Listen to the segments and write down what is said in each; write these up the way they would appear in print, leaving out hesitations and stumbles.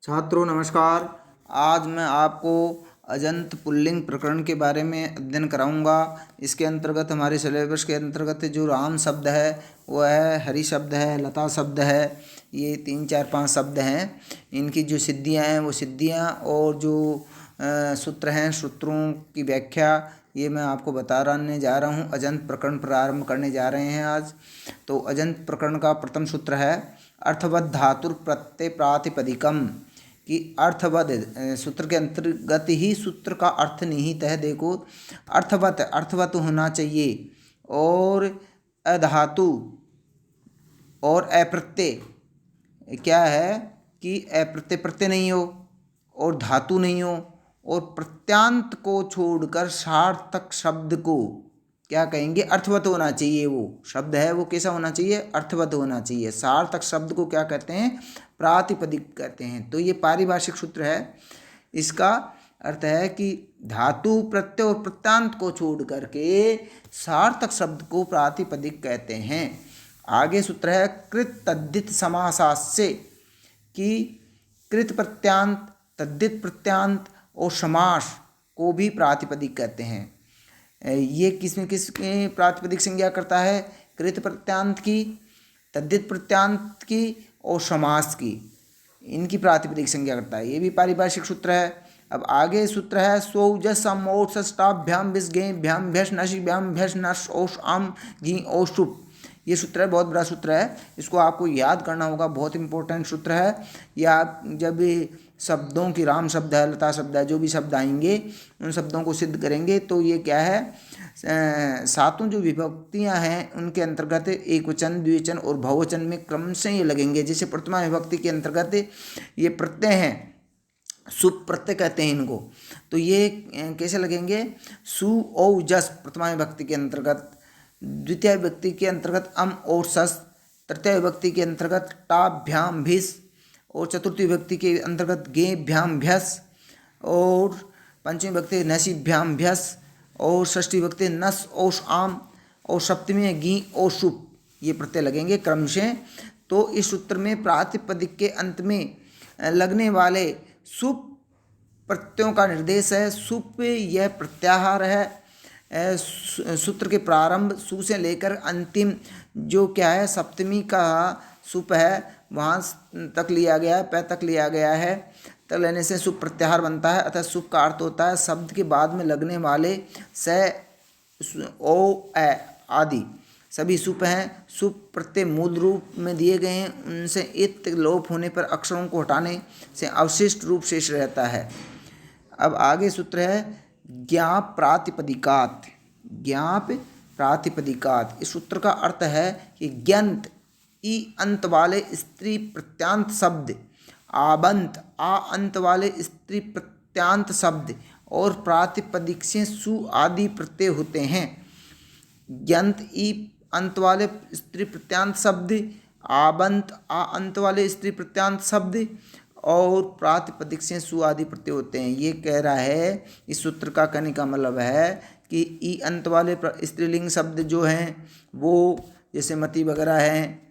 छात्रों नमस्कार। आज मैं आपको अजंत पुल्लिंग प्रकरण के बारे में अध्ययन कराऊंगा। इसके अंतर्गत हमारे सिलेबस के अंतर्गत जो राम शब्द है वो है, हरि शब्द है, लता शब्द है। ये 3 4 5 शब्द हैं। इनकी जो सिद्धियां हैं वो सिद्धियां और जो सूत्र हैं, सूत्रों की व्याख्या ये मैं आपको बताने जा रहा हूँ। अजंत प्रकरण प्रारंभ करने जा रहे हैं आज। तो अजंत प्रकरण का प्रथम सूत्र है अर्थवद धातुर प्रत्यय प्रातिपदिकम। कि अर्थवद सूत्र के अंतर्गत ही सूत्र का अर्थ निहित है। देखो, अर्थवत होना चाहिए और अधातु और अप्रत्यय क्या है कि अप्रत्यय प्रत्यय नहीं हो और धातु नहीं हो और प्रत्यांत को छोड़कर सार्थक शब्द को क्या कहेंगे, अर्थवत होना चाहिए। वो शब्द है वो कैसा होना चाहिए, अर्थवत होना चाहिए। सार्थक शब्द को क्या कहते हैं, प्रातिपदिक कहते हैं। तो ये पारिभाषिक सूत्र है। इसका अर्थ है कि धातु प्रत्यय और प्रत्यांत को छोड़ करके सार्थक शब्द को प्रातिपदिक कहते हैं। आगे सूत्र है कृत तद्धित समासास्य। कि कृत प्रत्यांत, तद्धित प्रत्यांत और समास को भी प्रातिपदिक कहते हैं। ये किसमें किसमें प्रातिपदिक संज्ञा करता है, कृत प्रत्यांत की, तद्धित प्रत्यांत की और समास की, इनकी प्रातिपदिक संज्ञा करता है। ये भी पारिभाषिक सूत्र है। अब आगे सूत्र है स्वौ जस अम ओट सष्टाभ्याम विस गेभ्याम भ्यस नशिभ्याम भ्यस नश ओष आम घी ओष्टुप। ये सूत्र है, बहुत बड़ा सूत्र है। इसको आपको याद करना होगा, बहुत इंपॉर्टेंट सूत्र है। या आप जब शब्दों की, राम शब्द है, लता शब्द है, जो भी शब्द आएंगे उन शब्दों को सिद्ध करेंगे तो ये क्या है, सातों जो विभक्तियां हैं उनके अंतर्गत एक वचन, द्विवचन और बहुवचन में क्रम से ये लगेंगे। जैसे प्रथमा विभक्ति के अंतर्गत ये प्रत्यय हैं, सुप प्रत्यय कहते हैं इनको। तो ये कैसे लगेंगे, सु औ जस प्रथमा विभक्ति के अंतर्गत, द्वितीय विभक्ति के अंतर्गत अम और सस, तृतीय विभक्ति के अंतर्गत टाभ्याम भिस और चतुर्थी विभक्ति के अंतर्गत गेभ्याम भ्यस और पंचमी विभक्ति नसीभ्याम भ्यस और षष्ठी विभक्ति नस ओष आम और सप्तमी में गी और शुप। ये प्रत्यय लगेंगे क्रम से। तो इस सूत्र में प्रातिपदिक के अंत में लगने वाले सुप प्रत्ययों का निर्देश है। सुप यह प्रत्याहार है। सूत्र के प्रारंभ सु से लेकर अंतिम जो क्या है, सप्तमी का सुप है, वहाँ तक लिया गया है, पै तक लिया गया है। तक लेने से सुप प्रत्याहार बनता है। अतः सुप का अर्थ होता है शब्द के बाद में लगने वाले स, ओ, ए आदि सभी सुप हैं। सुप प्रत्यय मूल रूप में दिए गए हैं, उनसे इत लोप होने पर अक्षरों को हटाने से अवशिष्ट रूप शेष रहता है। अब आगे सूत्र है ज्ञाप प्रातिपदिकात। ज्ञाप प्रातिपदिकात, इस सूत्र का अर्थ है कि ज्ञंत ई अंत वाले स्त्री प्रत्यांत शब्द, आबंत आ अंत वाले स्त्री प्रत्यांत शब्द और प्रातिपदिक से सु आदि प्रत्यय होते हैं। ज्ञंत ई अंत वाले स्त्री प्रत्यांत शब्द, आबंत आ अंत वाले स्त्री प्रत्यांत शब्द और प्रातिपदिक से सु आदि प्रत्यय होते हैं। ये कह रहा है, इस सूत्र का कहने का मतलब है कि ई अंत वाले स्त्रीलिंग शब्द जो हैं वो जैसे मति वगैरह हैं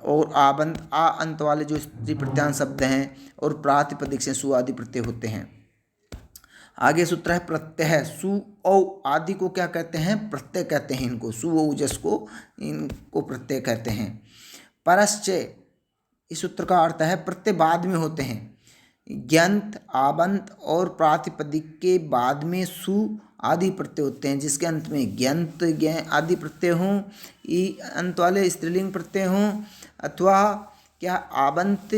और आबंत आ अंत वाले जो स्त्री प्रत्यांत शब्द हैं और प्रातिपदिक से सु आदि प्रत्यय होते हैं। आगे सूत्र है प्रत्यय। सु औ आदि को क्या कहते हैं, प्रत्यय कहते हैं इनको। सु औ जस को इनको प्रत्यय कहते हैं। परश्चय, इस सूत्र का अर्थ है प्रत्यय बाद में होते हैं। ज्ञंत, आबंत और प्रातिपदिक के बाद में सु आदि प्रत्यय होते हैं, जिसके अंत में ज्ञंत ज्ञ आदि प्रत्यय हों, ई अंत वाले स्त्रीलिंग प्रत्यय हों अथवा क्या आबंत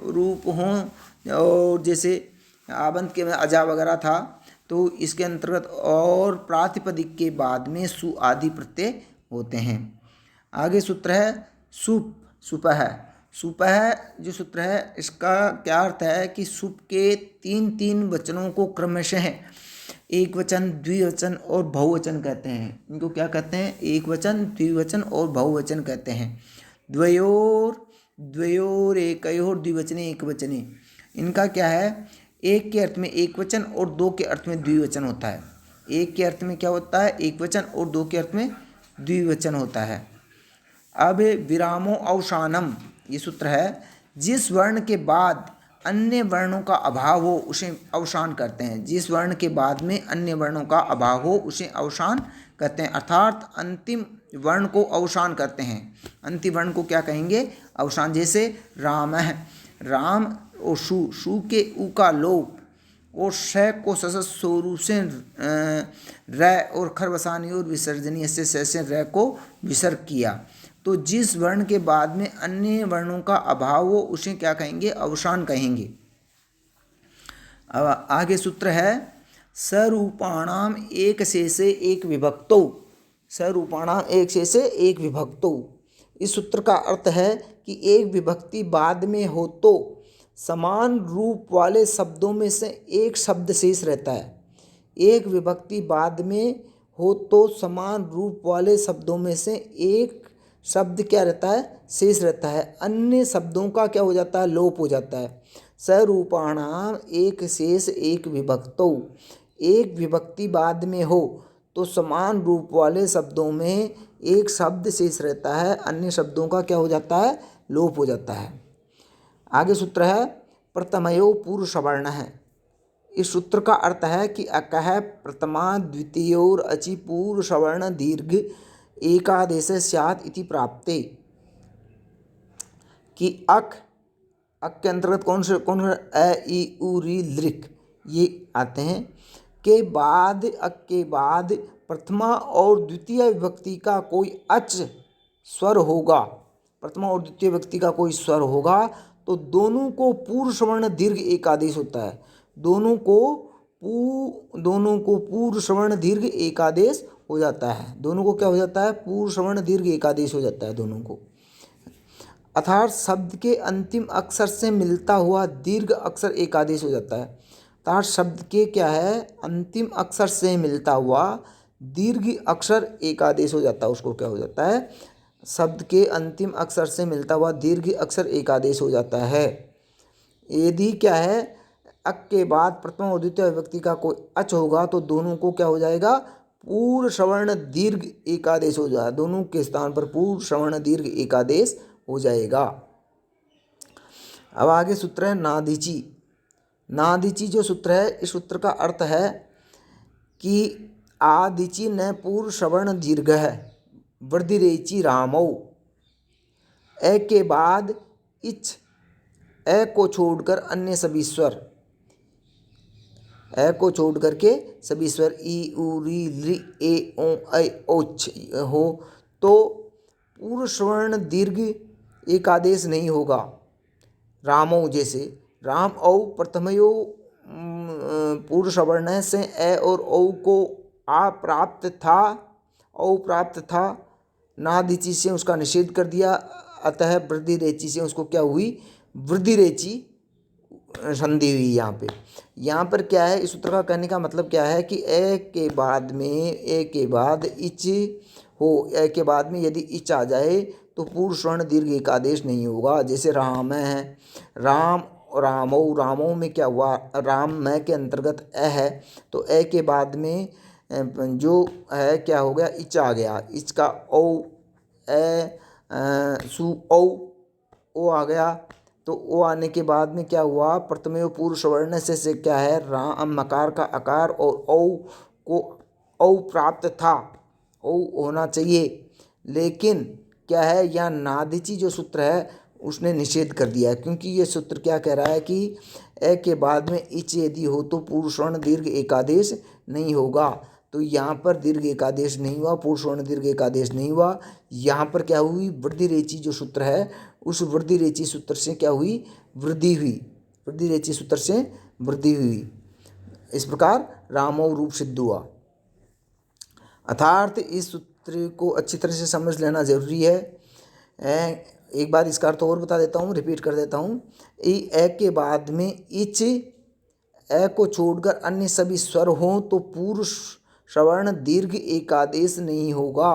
रूप हों। और जैसे आबंत के में अजा वगैरह था तो इसके अंतर्गत, और प्रातिपदिक के बाद में सु आदि प्रत्यय होते हैं। आगे सूत्र है सुप, सुपह। सुपह जो सूत्र है इसका क्या अर्थ है कि सुप के तीन वचनों को क्रमशः एक वचन, द्विवचन और बहुवचन कहते हैं। इनको क्या कहते हैं, एक वचन, द्विवचन और बहुवचन कहते हैं। द्वयोर एकयोर द्विवचने एक वचने, इनका क्या है, एक के अर्थ में एक वचन और दो के अर्थ में द्विवचन होता है। एक के अर्थ में क्या होता है, एक वचन और दो के अर्थ में द्विवचन होता है। अब विरामो अवसानम, ये सूत्र है, जिस वर्ण के बाद अन्य वर्णों का अभाव हो उसे अवसान कहते हैं। जिस वर्ण के बाद में अन्य वर्णों का अभाव हो उसे अवसान कहते हैं, अर्थात अंतिम वर्ण को अवसान करते हैं। अंतिम वर्ण को क्या कहेंगे? अवसान। जैसे राम है, राम और शु के उ का लोप और श को ससस स्वरूप से र और खरवसानी और विसर्जनीय से र को विसर्ग किया। तो जिस वर्ण के बाद में अन्य वर्णों का अभाव हो उसे क्या कहेंगे? अवसान कहेंगे। अब आगे सूत्र है सरूपाणाम एक से एक विभक्तौ। सरूपाणाम एक से एक विभक्तौ। इस सूत्र का अर्थ है कि एक विभक्ति बाद में हो तो समान रूप वाले शब्दों में से एक शब्द शेष रहता है। एक विभक्ति बाद में हो तो समान रूप वाले शब्दों में से एक शब्द क्या रहता है? शेष रहता है। अन्य शब्दों का क्या हो जाता है? लोप हो जाता है। सरूपाणाम एक शेष एक विभक्तौ। एक विभक्ति बाद में हो तो समान रूप वाले शब्दों में एक शब्द शेष रहता है, अन्य शब्दों का क्या हो जाता है? लोप हो जाता है। आगे सूत्र है प्रथमयो पूर्व सवर्ण है। इस सूत्र का अर्थ है कि अकः प्रथमा द्वितीयोर अचि पूर्व सवर्ण दीर्घ एकादेश स्यात् इति प्राप्ते। कि अक के अंतर्गत कौन से अ ई उ री लृक ये आते हैं। के बाद अक के बाद प्रथमा और द्वितीय विभक्ति का कोई अच स्वर होगा, प्रथमा और द्वितीय विभक्ति का कोई स्वर होगा तो दोनों को पूर्व सवर्ण दीर्घ एक आदेश होता है। दोनों को पूर्व सवर्ण दीर्घ एक आदेश हो जाता है। दोनों को क्या हो जाता है? पूर्व सवर्ण दीर्घ एक आदेश हो जाता है दोनों को। अर्थात शब्द के अंतिम अक्षर से मिलता हुआ दीर्घ अक्षर एक आदेश हो जाता है। अर्थात शब्द के क्या है? अंतिम अक्षर से मिलता हुआ दीर्घ अक्षर एक आदेश हो जाता है। उसको क्या हो जाता है? शब्द के अंतिम अक्षर से मिलता हुआ दीर्घ अक्षर एक आदेश हो जाता है। यदि क्या है? अक के बाद प्रथमा और द्वितीय विभक्ति का कोई अच होगा तो दोनों को क्या हो जाएगा? पूर्व सवर्ण दीर्घ एक आदेश हो जाएगा। दोनों के स्थान पर पूर्व सवर्ण दीर्घ एक आदेश हो जाएगा। अब आगे सूत्र है नादीची। नादीची जो सूत्र है, इस सूत्र का अर्थ है कि आदिची न पूर्व सवर्ण दीर्घ है वृद्धिरेचि रामौ। ए के बाद इच ए को छोड़कर अन्य सभी स्वर, ए को छोड़ करके सभी स्वर ई उ री लृ ए ओ ऐ ओच हो तो पूर्व सवर्ण दीर्घ एक आदेश नहीं होगा। रामौ जैसे राम औ प्रथमयो पूर्व सवर्ण से ए और औ को आ प्राप्त था, औ प्राप्त था। नादिची से उसका निषेध कर दिया, अतः वृद्धि रेची से उसको क्या हुई? वृद्धि रेची संधि हुई। यहाँ पर क्या है? इस सूत्र का कहने का मतलब क्या है कि ए के बाद इच हो, ए के बाद में यदि इच आ जाए तो पूर्व सवर्ण दीर्घ एक आदेश नहीं होगा। जैसे राम है, राम रामौ, रामौ में क्या हुआ? राम में के अंतर्गत ए है तो ए के बाद में जो है क्या हो गया? इच आ गया। इच का औ ए सु औ ओ आ गया। तो ओ आने के बाद में क्या हुआ? प्रथमयो पूर्व सवर्ण से क्या है? राम मकार का आकार और औ को औ प्राप्त था, औ होना चाहिए। लेकिन क्या है? यहाँ नादिची जो सूत्र है उसने निषेध कर दिया है, क्योंकि ये सूत्र क्या कह रहा है कि ए के बाद में इच यदि हो तो पूर्व सवर्ण दीर्घ एक आदेश नहीं होगा। तो यहाँ पर दीर्घ एक आदेश नहीं हुआ, पूर्व सवर्ण दीर्घ एक आदेश नहीं हुआ। यहाँ पर क्या हुई? वृद्धि रेची जो सूत्र है उस वृद्धि रेची सूत्र से क्या हुई? वृद्धि हुई। वृद्धि रेची सूत्र से वृद्धि हुई। इस प्रकार रामौ रूप सिद्ध हुआ। अर्थात इस सूत्र को अच्छी तरह से समझ लेना जरूरी है। एक बार इसका अर्थ और बता देता हूँ, रिपीट कर देता हूँ। ए के बाद में इच ए को छोड़कर अन्य सभी स्वर हों तो पूर्व सवर्ण दीर्घ एक आदेश नहीं होगा।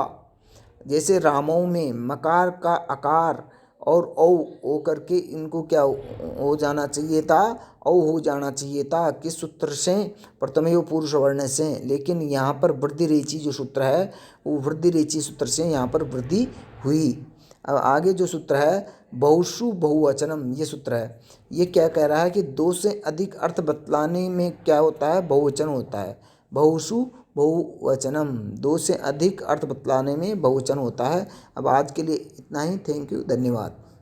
जैसे रामौ में मकार का आकार और औ हो करके इनको क्या हो जाना चाहिए था? औ हो जाना चाहिए था। किस सूत्र से? प्रथमयो पूर्व सवर्ण से। लेकिन यहाँ पर वृद्धि रेची जो सूत्र है वो वृद्धि रेची सूत्र से यहाँ पर वृद्धि हुई। अब आगे जो सूत्र है बहुषु बहुवचनम, ये सूत्र है। ये क्या कह रहा है कि दो से अधिक अर्थ बतलाने में क्या होता है, बहुवचन होता है। बहुषु बहुवचनम, दो से अधिक अर्थ बतलाने में बहुवचन होता है। अब आज के लिए इतना ही। थैंक यू, धन्यवाद।